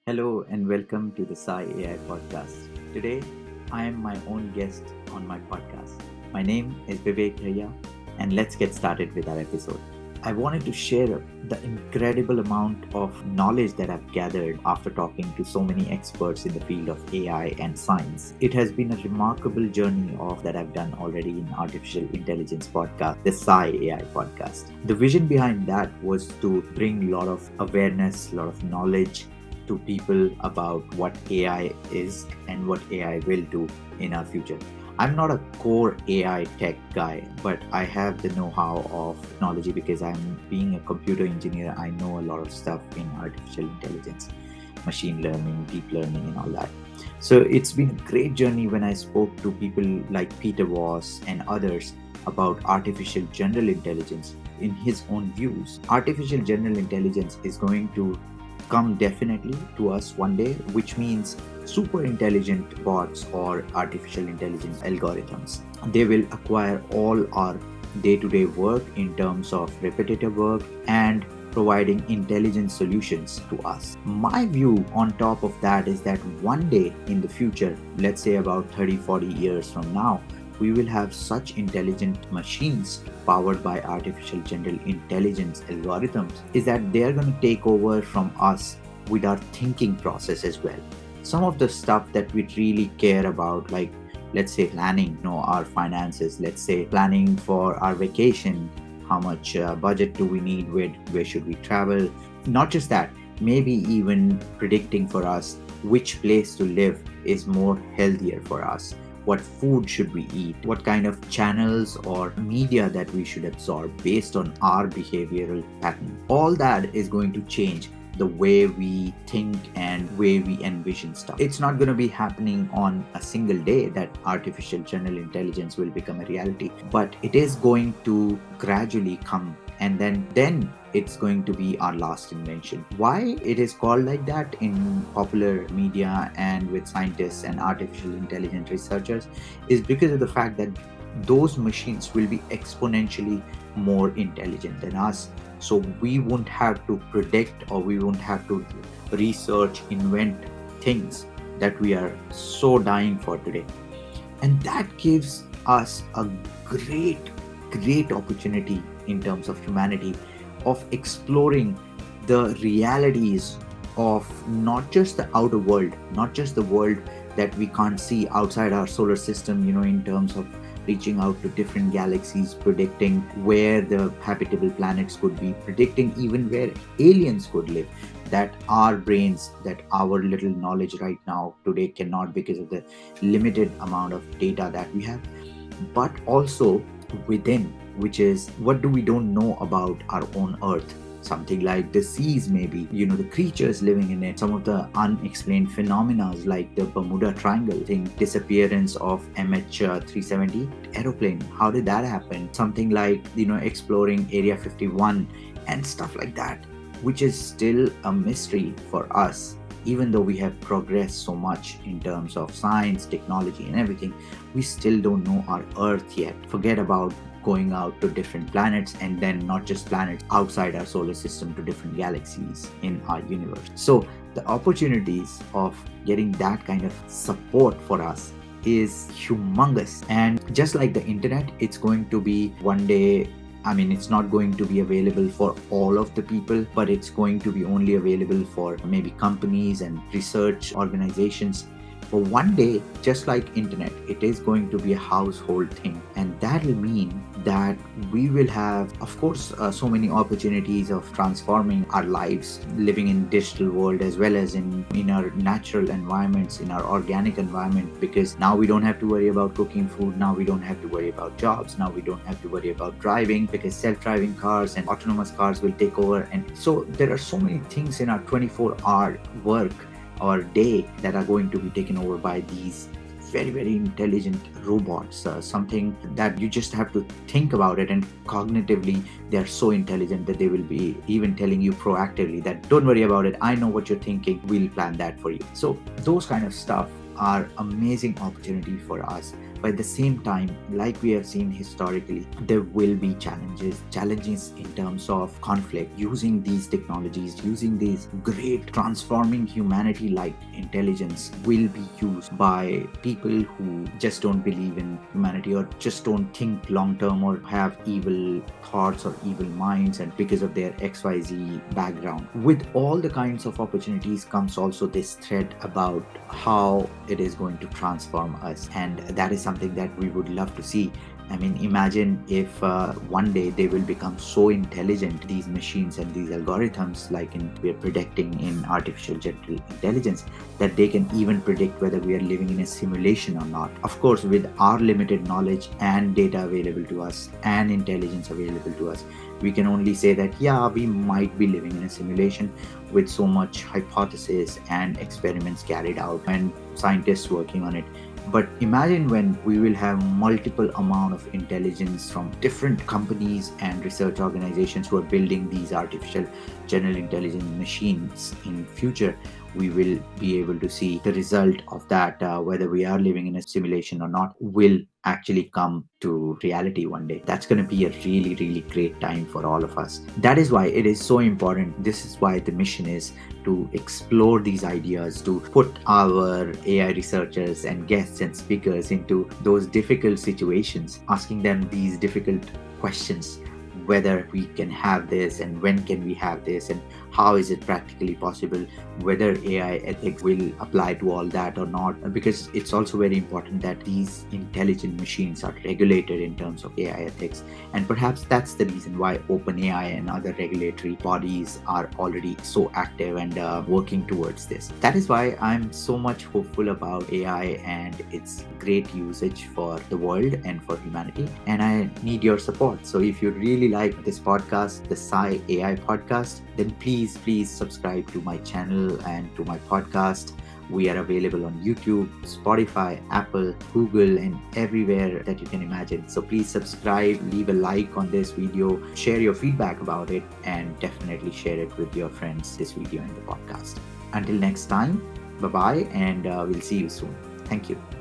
Hello and welcome to the SCI-AI Podcast. Today, I am my own guest on my podcast. My name is Vivek Bhaiya, and let's get started with our episode. I wanted to share the incredible amount of knowledge that I've gathered after talking to so many experts in the field of AI and science. It has been a remarkable journey that I've done already in Artificial Intelligence Podcast, the SCI-AI Podcast. The vision behind that was to bring a lot of awareness, a lot of knowledge to people about what AI is and what AI will do in our future. I'm not a core AI tech guy, but I have the know-how of technology because I'm being a computer engineer. I know a lot of stuff in artificial intelligence, machine learning, deep learning, and all that. So it's been a great journey when I spoke to people like Peter Voss and others about artificial general intelligence. In his own views, artificial general intelligence is going to come definitely to us one day, which means super intelligent bots or artificial intelligence algorithms. They will acquire all our day-to-day work in terms of repetitive work and providing intelligent solutions to us. My view on top of that is that one day in the future, let's say about 30-40 years from now, we will have such intelligent machines powered by artificial general intelligence algorithms is that they are going to take over from us with our thinking process as well. Some of the stuff that we really care about, like let's say planning, our finances, let's say planning for our vacation, how much budget do we need, where should we travel, not just that, maybe even predicting for us which place to live is more healthier for us. What food should we eat? What kind of channels or media that we should absorb based on our behavioral pattern? All that is going to change the way we think and way we envision stuff. It's not going to be happening on a single day that artificial general intelligence will become a reality, but it is going to gradually come, and then it's going to be our last invention. Why it is called like that in popular media and with scientists and artificial intelligence researchers is because of the fact that those machines will be exponentially more intelligent than us. So we won't have to predict or we won't have to research, invent things that we are so dying for today. And that gives us a great opportunity in terms of humanity of exploring the realities of not just the outer world, not just the world that we can't see outside our solar system, in terms of reaching out to different galaxies, predicting where the habitable planets could be, predicting even where aliens could live, that our brains, that our little knowledge right now today cannot because of the limited amount of data that we have, but also within, which is what do we don't know about our own earth. Something like the seas, maybe, the creatures living in it, some of the unexplained phenomena like the Bermuda Triangle thing, disappearance of MH370 aeroplane. How did that happen? Something like, exploring Area 51 and stuff like that, which is still a mystery for us. Even though we have progressed so much in terms of science, technology, and everything, we still don't know our Earth yet. Forget about going out to different planets, and then not just planets outside our solar system to different galaxies in our universe. So the opportunities of getting that kind of support for us is humongous. And just like the internet, it's going to be one day, it's not going to be available for all of the people, but it's going to be only available for maybe companies and research organizations. But one day, just like internet, it is going to be a household thing. And that will mean that we will have, of course, so many opportunities of transforming our lives, living in digital world as well as in our natural environments, in our organic environment, because now we don't have to worry about cooking food. Now we don't have to worry about jobs. Now we don't have to worry about driving because self-driving cars and autonomous cars will take over. And so there are so many things in our 24-hour work or day that are going to be taken over by these very intelligent robots, something that you just have to think about it, and cognitively they're so intelligent that they will be even telling you proactively that don't worry about it, I know what you're thinking, we'll plan that for you. So those kind of stuff are amazing opportunity for us But at the same time, like we have seen historically, there will be challenges in terms of conflict. Using these technologies, using these great transforming humanity like intelligence will be used by people who just don't believe in humanity or just don't think long term or have evil thoughts or evil minds, and because of their XYZ background. With all the kinds of opportunities comes also this threat about how it is going to transform us, and that is something that we would love to see. I mean, imagine if one day they will become so intelligent, these machines and these algorithms, we're predicting in artificial general intelligence, that they can even predict whether we are living in a simulation or not. Of course, with our limited knowledge and data available to us and intelligence available to us, we can only say that, yeah, we might be living in a simulation with so much hypothesis and experiments carried out and scientists working on it. But imagine when we will have multiple amount of intelligence from different companies and research organizations who are building these artificial general intelligence machines in future. We will be able to see the result of that, whether we are living in a simulation or not, will actually come to reality one day. That's going to be a really, really great time for all of us. That is why it is so important. This is why the mission is to explore these ideas, to put our AI researchers and guests and speakers into those difficult situations, asking them these difficult questions, whether we can have this and when can we have this and how is it practically possible, whether AI ethics will apply to all that or not, because it's also very important that these intelligent machines are regulated in terms of AI ethics. And perhaps that's the reason why OpenAI and other regulatory bodies are already so active and working towards this. That is why I'm so much hopeful about AI and its great usage for the world and for humanity, and I need your support. So if you really like this podcast, the SCI-AI Podcast, then please subscribe to my channel and to my podcast. We are available on YouTube, Spotify, Apple, Google, and everywhere that you can imagine. So please subscribe, leave a like on this video, share your feedback about it, and definitely share it with your friends, this video and the podcast. Until next time, bye-bye, and we'll see you soon. Thank you.